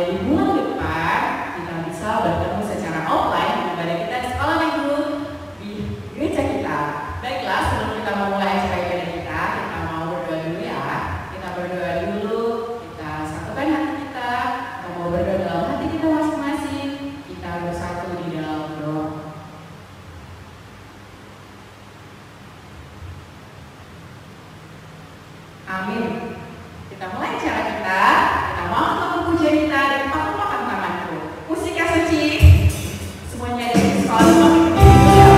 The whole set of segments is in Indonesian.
Jadi bulan depan kita bisa bertemu secara offline di ibadah kita di sekolah minggu di gereja kita. Baiklah, sebelum kita memulai acara ibadah kita mau berdoa dulu ya. Kita berdoa dulu, kita satukan hati kita mau berdoa dalam hati kita masing-masing. Kita bersatu di dalam doa. Amin. Kita mulai acara kita. Kita mau untuk pujian kita dan patung-patung tanganku. Musik yang suci. Semuanya ada di sekolah mau berdiri dulu ya.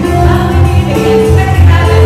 Lalu ini dengan sukacita dan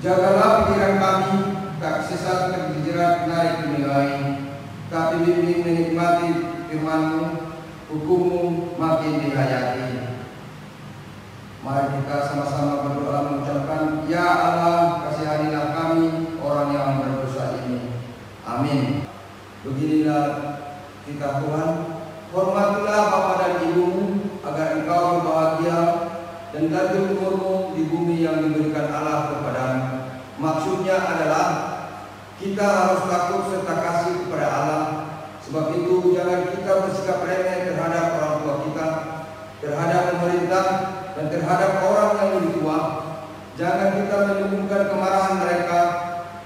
Jagalah pikiran kami, tak sesat terjerat menarik nilai, tapi bimbing menikmati firman-Mu, hukum-Mu makin dihayati. Mari kita sama-sama berdoa mengucapkan, Ya Allah, kasihanilah kami, orang yang berdosa ini. Amin. Beginilah kita Tuhan, hormatilah Bapa dan Ibu-Mu, agar Engkau berbahagia dan ganjil umur-Mu di bumi yang diberikan Allah kepadamu. Maksudnya adalah kita harus takut serta kasih kepada Allah. Sebab itu jangan kita bersikap remeh terhadap orang tua kita, terhadap pemerintah, dan terhadap orang yang lebih tua. Jangan kita menimbulkan kemarahan mereka,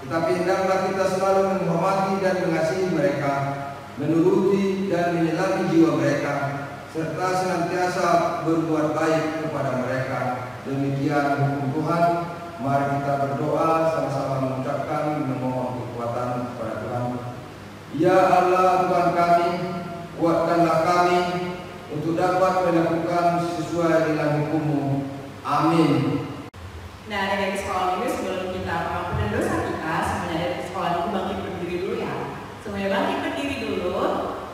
tetapi hendaklah kita selalu menghormati dan mengasihi mereka, menuruti dan menyenangi jiwa mereka, serta senantiasa berbuat baik kepada mereka. Demikian hukum Tuhan. Mari kita berdoa sama-sama mengucapkan memohon kekuatan kepada Tuhan. Ya Allah Tuhan kami, kuatkanlah kami untuk dapat melakukan sesuai dengan hukum-Mu. Amin. Nah, dari sekolah ini sebelum kita mengampuni dosa kita, semuanya dari sekolah ini bangkit berdiri dulu ya. Semuanya bangkit berdiri dulu.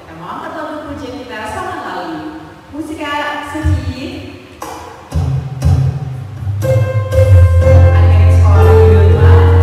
Kita mau angkat lagu pujian kita sama kali. Musika suci. Adik-adik sekolah ini dulu.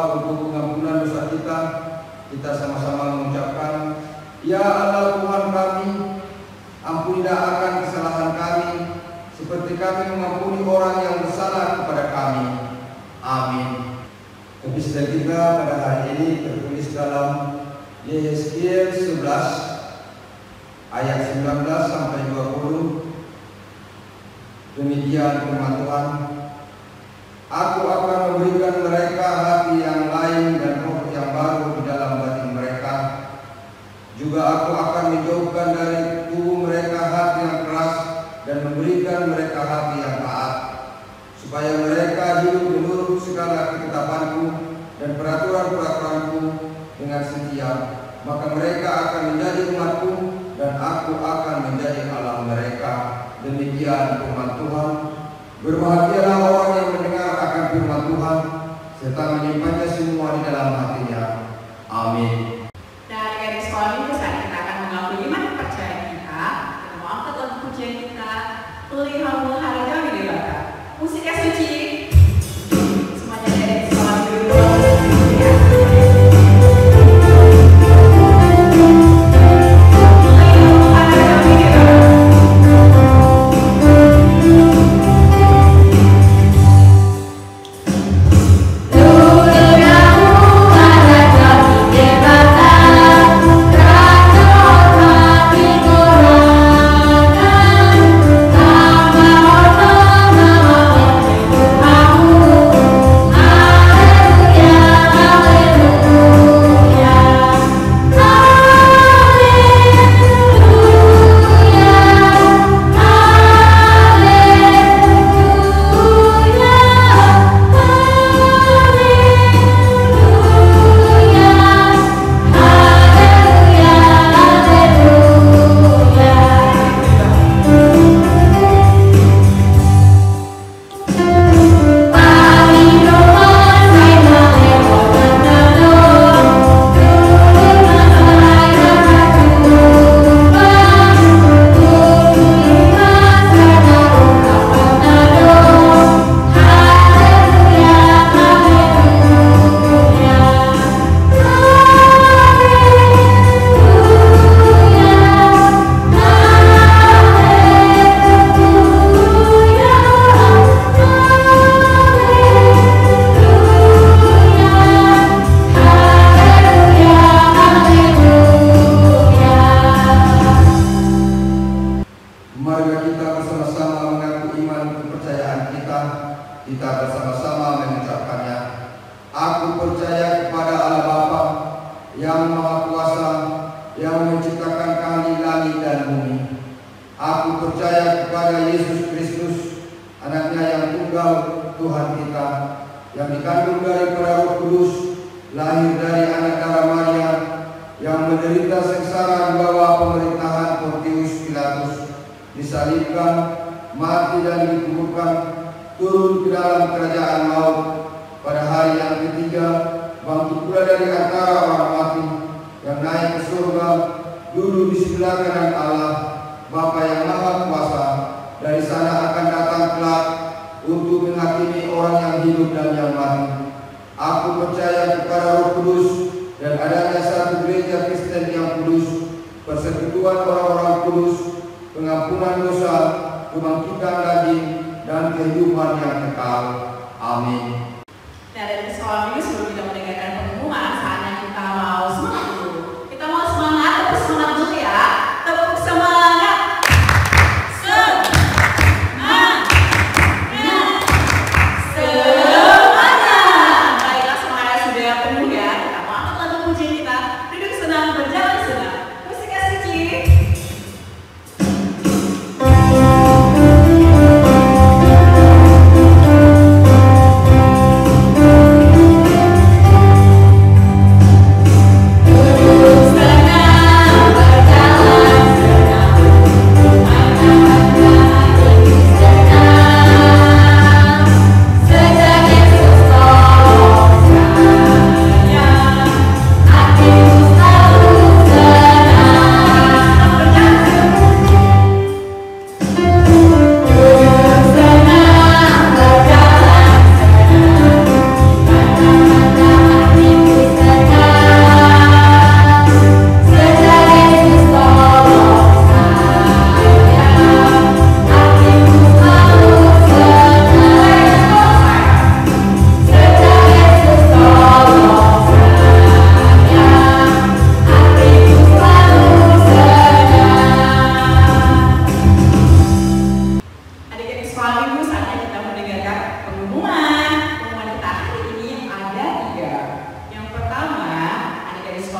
berdoa untuk pengampunan dosa kita, kita sama-sama mengucapkan, Ya Allah Tuhan kami, ampunilah akan kesalahan kami, seperti kami mengampuni orang yang bersalah kepada kami. Amin. Episode kita pada hari ini tertulis dalam Yehezkiel 11 ayat 19 sampai 20. Demikian firman Tuhan, Aku akan memberikan mereka hati yang lain dan roh yang baru di dalam batin mereka. Juga aku akan menjauhkan dari tubuh mereka hati yang keras dan memberikan mereka hati yang taat, supaya mereka hidup menurut segala ketetapanku dan peraturan-peraturanku dengan setia. Maka mereka akan menjadi umatku dan aku akan menjadi Allah mereka. Demikian firman Tuhan. Berbahagialah orang yang mendengar akan firman Tuhan serta menyimpannya semua di dalam hatinya. Amin. Dan dari sekolah minggu saat kita akan mengakui iman kepercayaan kita, kita mau angkat lagu pujian kita, Tulihamu hari kami dewata. Musiknya suci. Semuanya dari sekolah minggu.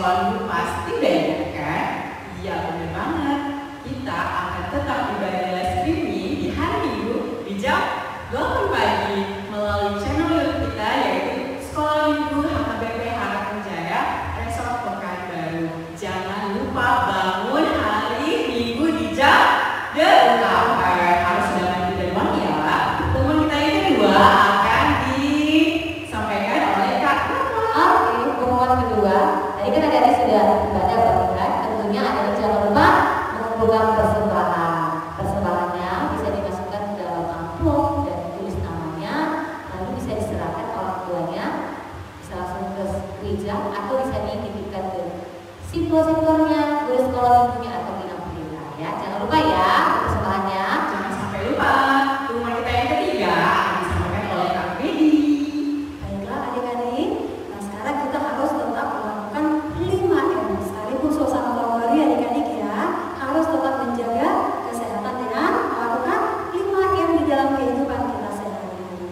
sekolah minggu pasti udah enak kan? Iya bener banget. Kita akan tetap ibadah les streaming di hari Minggu di jam 8 pagi melalui channel YouTube kita yaitu Sekolah Minggu HKBP Harapan Jaya Resort Pekanbaru. Jangan lupa bangun hari Minggu di jam 8. Harus sudah mandi dari wangi ya. Teman kita yang kedua akan disampaikan oleh Kak Rama. Oke, pengumuman kedua. Tadi kan adik-adik sudah ibadah beribadah. Tentunya adik jangan lupa mengumpulkan persembahan. Persembahannya bisa dimasukkan ke dalam amplop dan tulis namanya, lalu bisa diserahkan orang tuanya, bisa langsung ke gereja atau bisa dititipkan ke siswa-siswanya, guru sekolah minggunya atau bina pembina ya. Jangan lupa ya persembahannya. Jangan sampai lupa. Rumah kita yang ketiga akan disampaikan oleh Kak Bedi. Baiklah adik-adik, nah sekarang kita harus tetap melakukan 5M. Sekalipun suasana tahun baru ya adik-adik ya, harus tetap menjaga kesehatan dengan melakukan 5M di dalam kehidupan kita sehari-hari.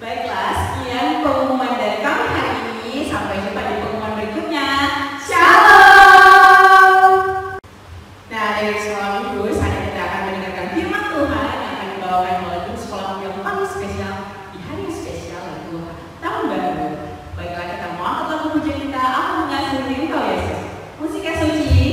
Baiklah, sekian pengumuman dari kami hari ini. Sampai jumpa di pengumuman berikutnya. Shalom. Nah, dari sekolah minggu, saat kita akan mendengarkan firman Tuhan yang akan dibawakan oleh guru sekolah minggu yang paling spesial di hari yang spesial yaitu tahun baru. Baiklah, kita mau angkat lagu pujian kita. Aku mengasihi diri Kau Yesus. Musik yang suci.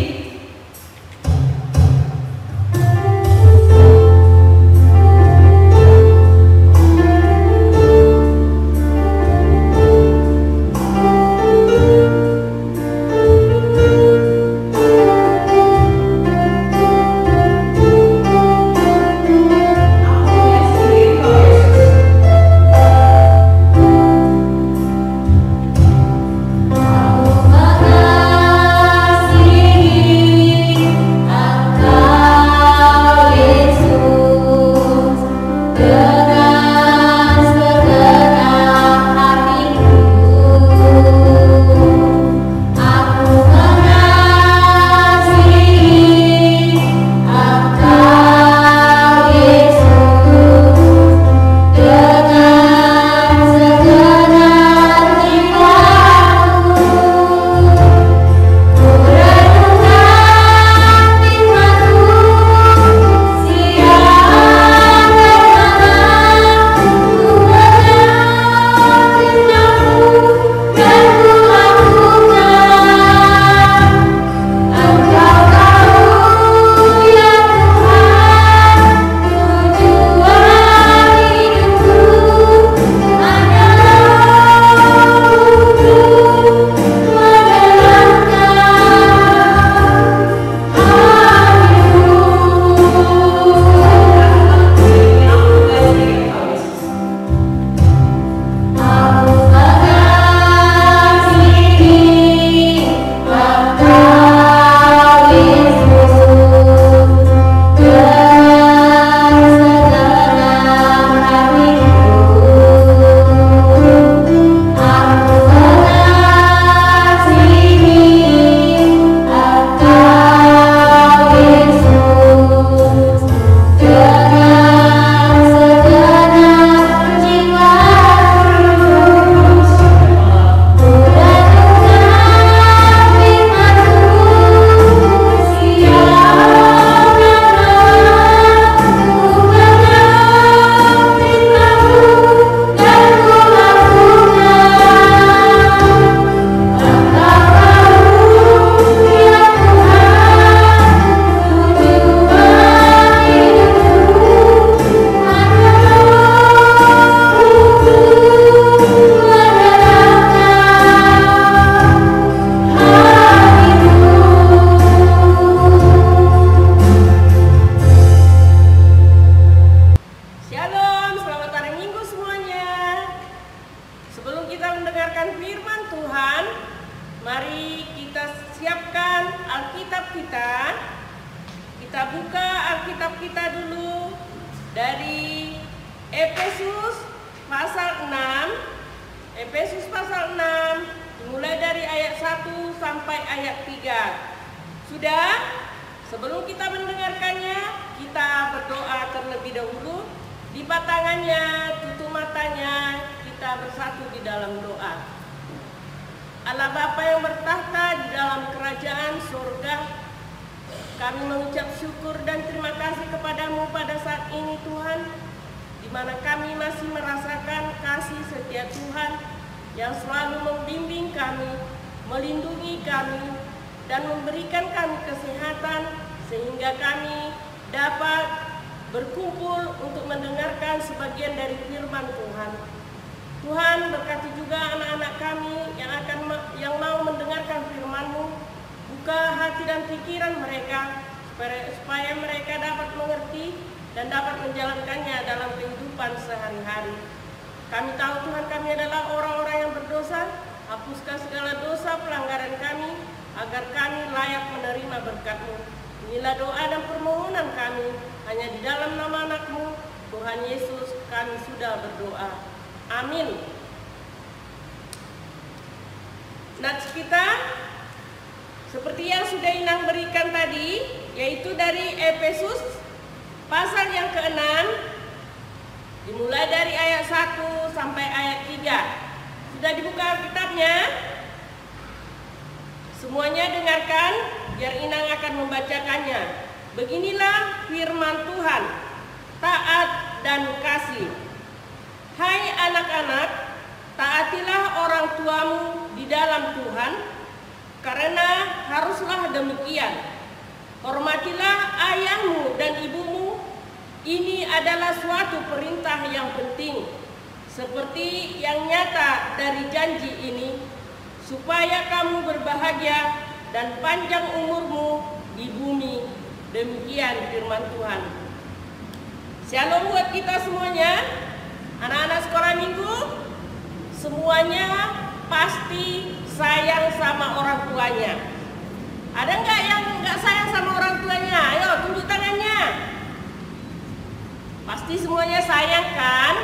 Kita buka Alkitab kita dulu dari Efesus pasal 6. Efesus pasal 6 mulai dari ayat 1 sampai ayat 3. Sudah? Sebelum kita mendengarkannya, kita berdoa terlebih dahulu. Lipat tangannya, tutup matanya, kita bersatu di dalam doa. Allah Bapa yang bertahta di dalam kerajaan surga, kami mengucap syukur dan terima kasih kepadamu pada saat ini Tuhan, di mana kami masih merasakan kasih setia Tuhan yang selalu membimbing kami, melindungi kami, dan memberikan kami kesehatan sehingga kami dapat berkumpul untuk mendengarkan sebagian dari firman Tuhan. Tuhan, berkati juga anak-anak kami yang mau mendengarkan firman-Mu. Buka hati dan pikiran mereka supaya mereka dapat mengerti dan dapat menjalankannya dalam kehidupan sehari-hari. Kami tahu Tuhan, kami adalah orang-orang yang berdosa. Hapuskan segala dosa pelanggaran kami agar kami layak menerima berkat-Mu. Inilah doa dan permohonan kami, hanya di dalam nama anak-Mu, Tuhan Yesus, kami sudah berdoa. Amin. Nats kita seperti yang sudah Inang berikan tadi, yaitu dari Efesus pasal yang ke-6, dimulai dari ayat 1 sampai ayat 3. Sudah dibuka kitabnya? Semuanya dengarkan, biar Inang akan membacakannya. Beginilah firman Tuhan, taat dan kasih. Hai anak-anak, taatilah orang tuamu di dalam Tuhan, karena haruslah demikian. Hormatilah ayahmu dan ibumu, ini adalah suatu perintah yang penting, seperti yang nyata dari janji ini, supaya kamu berbahagia dan panjang umurmu di bumi. Demikian firman Tuhan. Shalom buat kita semuanya. Anak-anak sekolah minggu, semuanya pasti sayang sama orang tuanya. Ada nggak yang nggak sayang sama orang tuanya? Ayo tunjuk tangannya. Pasti semuanya sayang kan?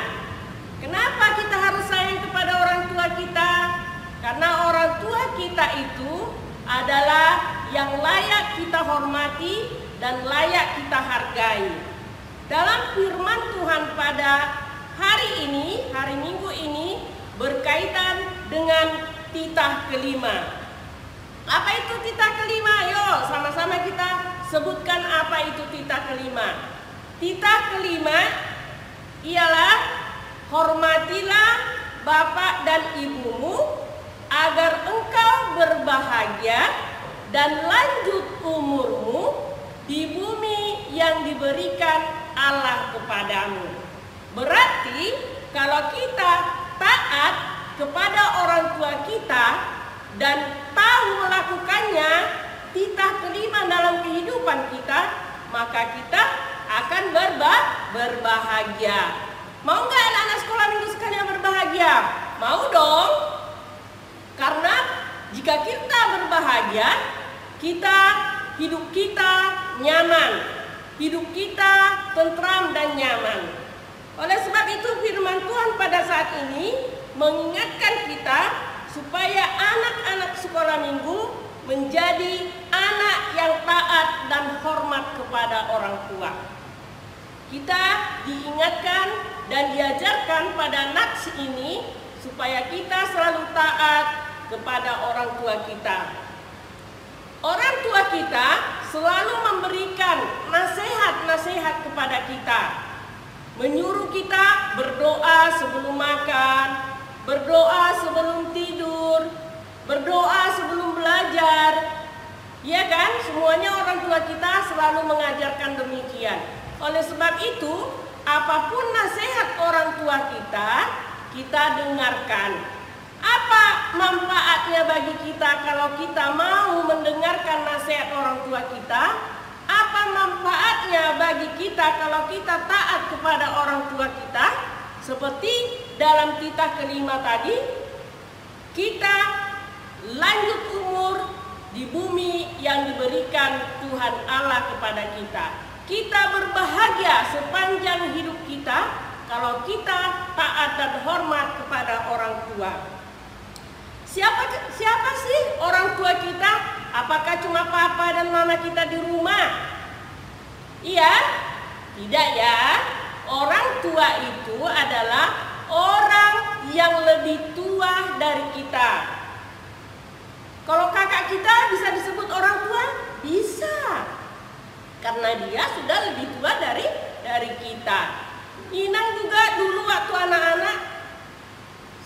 Kenapa kita harus sayang kepada orang tua kita? Karena orang tua kita itu adalah yang layak kita hormati dan layak kita hargai. Dalam firman Tuhan pada hari ini, hari Minggu ini, berkaitan dengan titah kelima. Apa itu titah kelima? Ayo sama-sama kita sebutkan apa itu titah kelima. Titah kelima ialah hormatilah bapak dan ibumu agar engkau berbahagia dan lanjut umurmu di bumi yang diberikan Allah kepadamu. Berarti kalau kita taat kepada orang tua kita dan tahu melakukannya, titah kelima dalam kehidupan kita, maka kita akan berbahagia. Mau nggak anak-anak sekolah minggu sekalian berbahagia? Mau dong. Karena jika kita berbahagia, hidup kita nyaman, hidup kita tentram dan nyaman. Oleh sebab itu firman Tuhan pada saat ini mengingatkan kita supaya anak-anak sekolah minggu menjadi anak yang taat dan hormat kepada orang tua. Kita diingatkan dan diajarkan pada nats ini supaya kita selalu taat kepada orang tua kita. Orang tua kita selalu memberikan nasihat-nasihat kepada kita, menyuruh kita berdoa sebelum makan, berdoa sebelum tidur, berdoa sebelum belajar. Ya kan? Semuanya orang tua kita selalu mengajarkan demikian. Oleh sebab itu, apapun nasihat orang tua kita dengarkan. Apa manfaatnya bagi kita kalau kita mau mendengarkan nasihat orang tua kita? Apa manfaatnya bagi kita kalau kita taat kepada orang tua kita? Seperti dalam titah kelima tadi, kita lanjut umur di bumi yang diberikan Tuhan Allah kepada kita. Kita berbahagia sepanjang hidup kita kalau kita taat dan hormat kepada orang tua. Siapa sih orang tua kita? Apakah cuma papa dan mama kita di rumah? Iya? Tidak ya. Orang tua itu adalah orang yang lebih tua dari kita. kita bisa disebut orang tua? Bisa. Karena dia sudah lebih tua dari kita. Inang juga dulu waktu anak-anak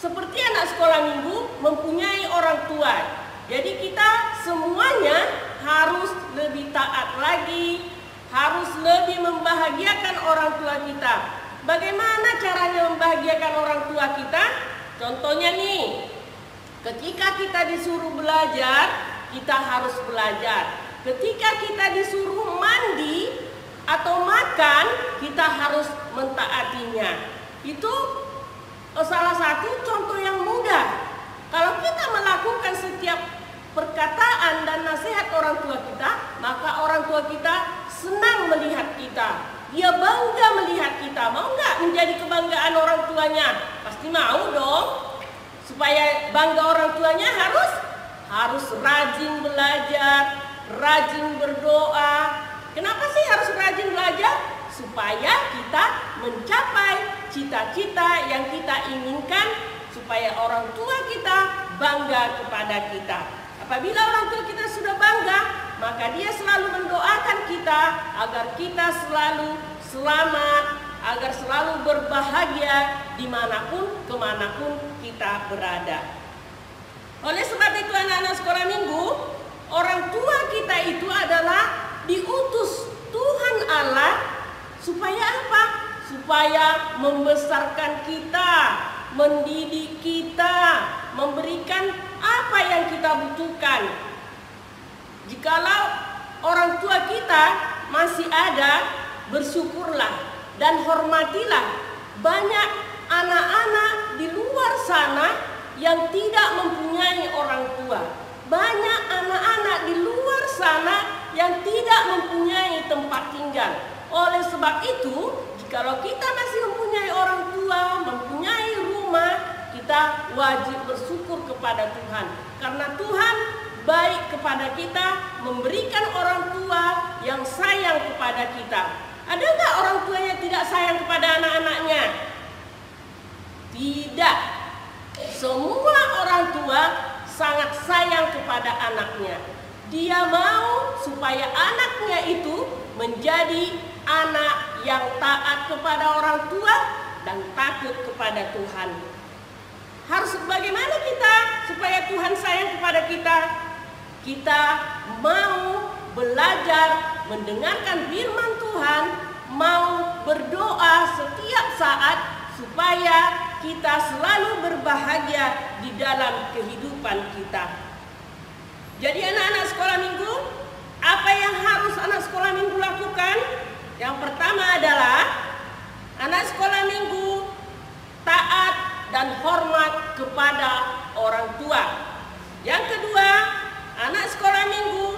seperti anak sekolah minggu mempunyai orang tua. Jadi kita semuanya harus lebih taat lagi, harus lebih membahagiakan orang tua kita. Bagaimana caranya membahagiakan orang tua kita? Contohnya nih, ketika kita disuruh belajar, kita harus belajar. Ketika kita disuruh mandi atau makan, kita harus mentaatinya. Itu salah satu contoh yang mudah. Kalau kita melakukan setiap perkataan dan nasihat orang tua kita, maka orang tua kita senang melihat kita. Dia bangga melihat kita. Mau nggak menjadi kebanggaan orang tuanya? Pasti mau dong. Supaya bangga orang tuanya harus rajin belajar, rajin berdoa. Kenapa sih harus rajin belajar? Supaya kita mencapai cita-cita yang kita inginkan, supaya orang tua kita bangga kepada kita. Apabila orang tua kita sudah bangga, maka dia selalu mendoakan kita agar kita selalu selamat, agar selalu berbahagia dimanapun, kemanapun kita berada. Oleh sebab itu anak-anak sekolah minggu, orang tua kita itu adalah diutus Tuhan Allah supaya apa? Supaya membesarkan kita, mendidik kita, memberikan apa yang kita butuhkan. Jikalau orang tua kita masih ada, bersyukurlah dan hormatilah. Banyak anak-anak di luar sana yang tidak mempunyai orang tua. Banyak anak-anak di luar sana yang tidak mempunyai tempat tinggal. Oleh sebab itu, jikalau kita masih mempunyai orang tua, mempunyai rumah, kita wajib bersyukur kepada Tuhan. Karena Tuhan baik kepada kita, memberikan orang tua yang sayang kepada kita. Ada nggak orang tua yang tidak sayang kepada anak-anaknya? Tidak. Semua orang tua sangat sayang kepada anaknya. Dia mau supaya anaknya itu menjadi anak yang taat kepada orang tua dan takut kepada Tuhan. Harus bagaimana kita supaya Tuhan sayang kepada kita? Kita mau belajar mendengarkan firman Tuhan, mau berdoa setiap saat supaya kita selalu berbahagia di dalam kehidupan kita. Jadi anak-anak sekolah minggu, apa yang harus anak sekolah minggu lakukan? Yang pertama adalah anak sekolah minggu taat dan hormat kepada orang tua. Yang kedua, anak sekolah minggu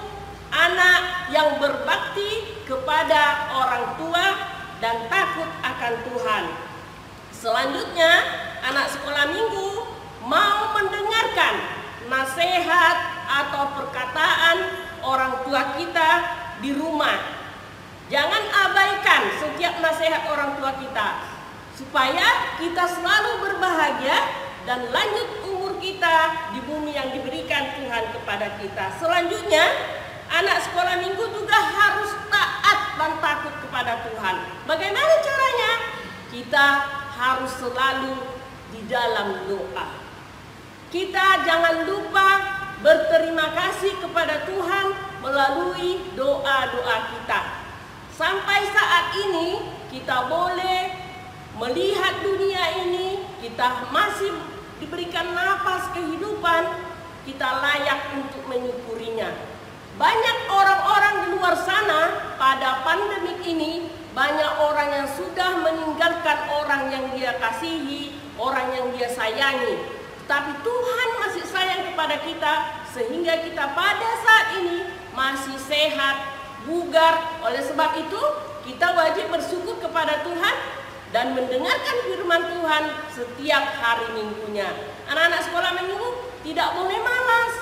anak yang berbakti kepada orang tua dan takut akan Tuhan. Selanjutnya, anak sekolah minggu mau mendengarkan nasihat atau perkataan orang tua kita di rumah. Jangan abaikan setiap nasihat orang tua kita, supaya kita selalu berbahagia dan lanjut umur kita di bumi yang diberikan Tuhan kepada kita. Selanjutnya, anak sekolah minggu juga harus taat dan takut kepada Tuhan. Bagaimana caranya? Kita harus selalu di dalam doa. Kita jangan lupa berterima kasih kepada Tuhan melalui doa-doa kita. Sampai saat ini kita boleh melihat dunia ini, kita masih diberikan napas kehidupan, kita layak untuk menyukurinya. Banyak orang-orang di luar sana pada pandemik ini, banyak orang yang sudah meninggalkan orang yang dia kasihi, orang yang dia sayangi. Tapi Tuhan masih sayang kepada kita, sehingga kita pada saat ini masih sehat, bugar. Oleh sebab itu, kita wajib bersyukur kepada Tuhan dan mendengarkan firman Tuhan setiap hari minggunya. Anak-anak sekolah minggu tidak boleh malas.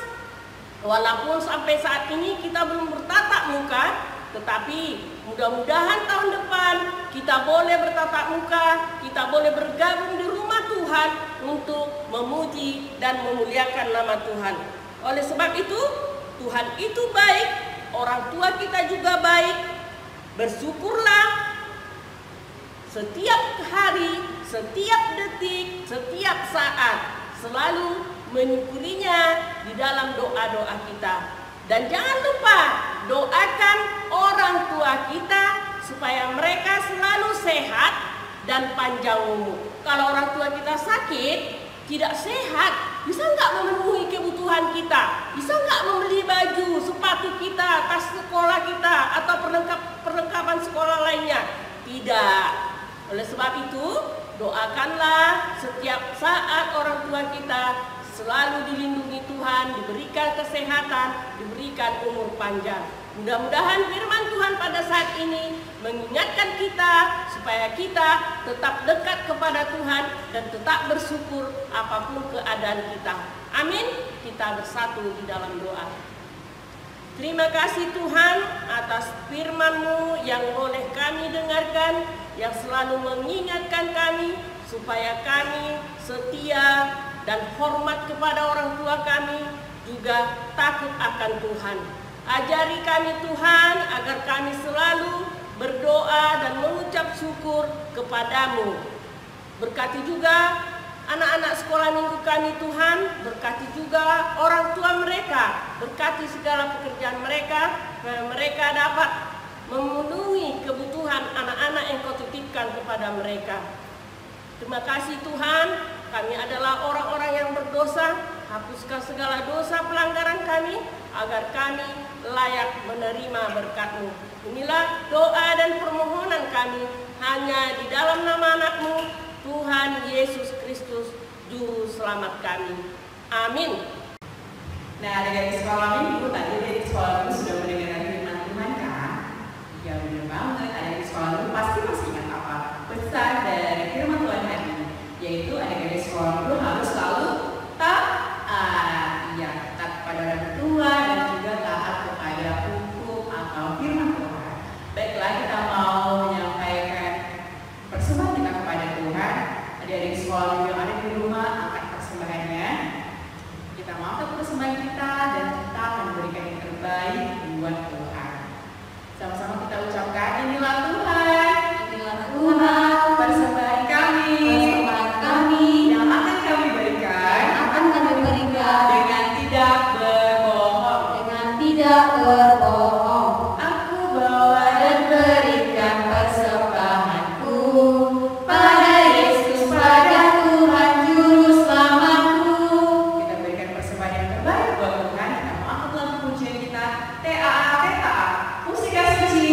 Walaupun sampai saat ini kita belum bertatap muka, tetapi mudah-mudahan tahun depan kita boleh bertatap muka, kita boleh bergabung di rumah Tuhan untuk memuji dan memuliakan nama Tuhan. Oleh sebab itu, Tuhan itu baik, orang tua kita juga baik. Bersyukurlah setiap hari, setiap detik, setiap saat, selalu menyukurinya di dalam doa-doa kita. Dan jangan lupa doakan orang tua kita supaya mereka selalu sehat dan panjang umur. Kalau orang tua kita sakit, tidak sehat, bisa nggak memenuhi kebutuhan kita? Bisa nggak membeli baju, sepatu kita, tas sekolah kita, atau perlengkapan sekolah lainnya? Tidak. Oleh sebab itu, doakanlah setiap saat orang tua kita selalu dilindungi Tuhan, diberikan kesehatan, diberikan umur panjang. Mudah-mudahan firman Tuhan pada saat ini mengingatkan kita supaya kita tetap dekat kepada Tuhan dan tetap bersyukur apapun keadaan kita. Amin. Kita bersatu di dalam doa. Terima kasih Tuhan atas firman-Mu yang boleh kami dengarkan, yang selalu mengingatkan kami supaya kami setia dan hormat kepada orang tua kami, juga takut akan Tuhan. Ajari kami Tuhan agar kami selalu berdoa dan mengucap syukur kepadamu. Berkati juga anak-anak sekolah minggu kami Tuhan, berkati juga orang tua mereka, berkati segala pekerjaan mereka, supaya mereka dapat memenuhi kebutuhan anak-anak yang Kau titipkan kepada mereka. Terima kasih Tuhan, kami adalah orang-orang yang berdosa. Hapuskan segala dosa pelanggaran kami, agar kami layak menerima berkat-Mu. Inilah doa dan permohonan kami hanya di dalam nama anak-Mu, Tuhan Yesus Kristus, Juru Selamat kami. Amin. Nah, adik-adik sekolah minggu, tadi adik sekolah minggu sudah mendengarkan firman Tuhan kan? Ya benar banget, adik-adik sekolah minggu pasti masih ingat apa pesan dari firman Tuhan hari ini, yaitu adik-adik sekolah minggu harus selalu taat kepada orang tua dan juga taat kepada hukum atau firman Tuhan. Baiklah, kita mau menyampaikan persembahan kita kepada Tuhan. Adik-adik sekolah minggu yang ada di rumah angkat persembahannya. Kita mau angkat persembahan kita dan kita akan memberikan yang terbaik buat Tuhan. Sama-sama kita ucapkan, inilah Tuhan, Inilah Tuhan, persembahan kami yang akan kami berikan dengan tidak berbohong. Aku bawa dan berikan persembahanku pada Yesus, pada Tuhan Juru Selamatku. Kita berikan persembahan yang terbaik buat Tuhan. Kita mau angkat lagu pujian kita, T-A-A-T-A, musik suci.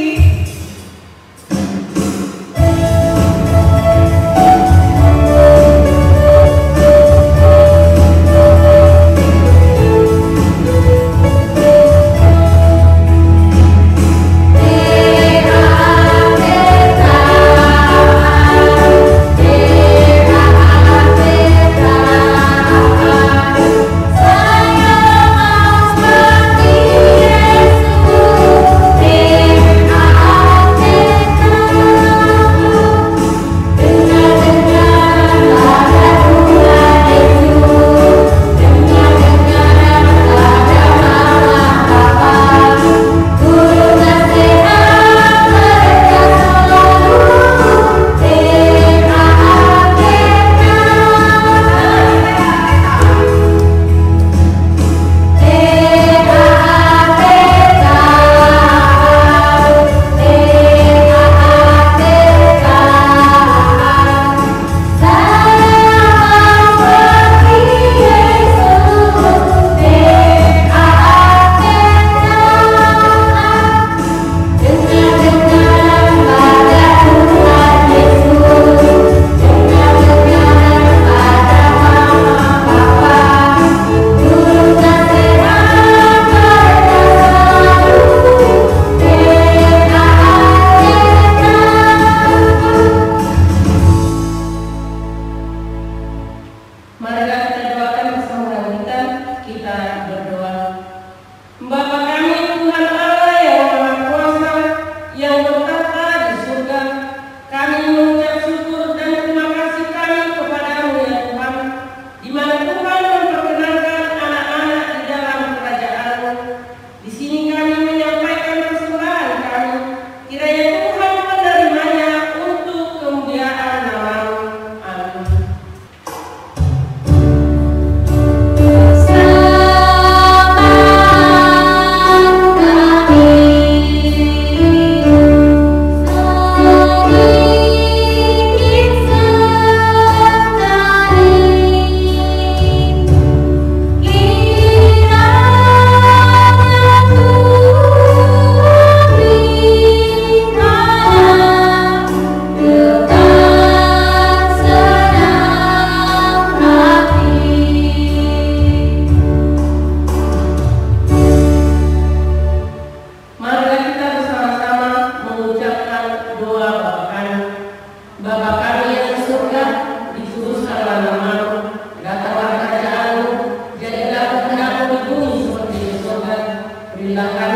menghilangkan